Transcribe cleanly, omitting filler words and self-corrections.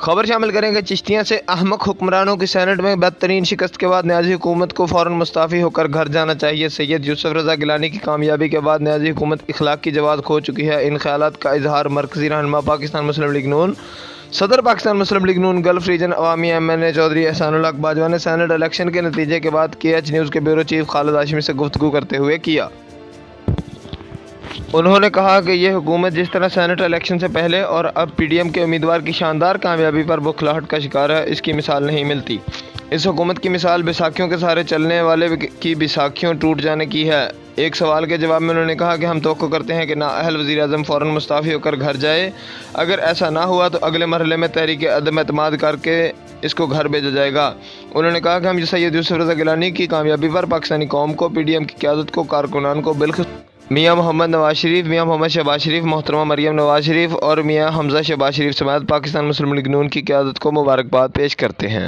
खबर शामिल करेंगे चिश्तिया से अहमक हुक्मरानों की सेनेट में बदतरीन शिकस्त के बाद न्याजी हुकूमत को फ़ौरन मुस्ताफ़ी होकर घर जाना चाहिए। सैयद यूसुफ रज़ा गिलानी की कामयाबी के बाद न्याजी हुकूमत इखलाक की जवाब खो चुकी है। इन ख्यालात का इजहार मरकज़ी रहनुमा पाकिस्तान मुस्लिम लीग नून सदर पाकिस्तान मुस्लिम लीग नून गल्फ रीजन अवामी MNA चौधरी एहसानुल हक बाजवा ने सेनेट इलेक्शन के नतीजे के बाद KH न्यूज़ के ब्यूरो चीफ खालिद हाशमी से गुफ्तगू करते हुए किया। उन्होंने कहा कि ये हुकूमत जिस तरह सेनेट इलेक्शन से पहले और अब PDM के उम्मीदवार की शानदार कामयाबी पर बौखलाहट का शिकार है, इसकी मिसाल नहीं मिलती। इस हुकूमत की मिसाल बैसाखियों के सहारे चलने वाले की बैसाखियों टूट जाने की है। एक सवाल के जवाब में उन्होंने कहा कि हम तवक्को करते हैं कि नाअहल वज़ीर आज़म फ़ौरन मुस्ताफ़ी होकर घर जाए। अगर ऐसा ना हुआ तो अगले मरहले में तहरीक अदम एतमाद करके इसको घर भेजा जाएगा। उन्होंने कहा कि हम सैयद यूसुफ रज़ा गिलानी की कामयाबी पर पाकिस्तानी कौम को, PDM की क़यादत को, कारकुनान को, बिल्कुल मियाँ मोहम्मद नवाज शरीफ, मियाँ मोहम्मद शहबाज शरीफ, मोहतरमा मरियम नवाज शरीफ और मियाँ हमज़ा शहबाज शरीफ समेत पाकिस्तान मुस्लिम लीग नून की क़यादत को मुबारकबाद पेश करते हैं।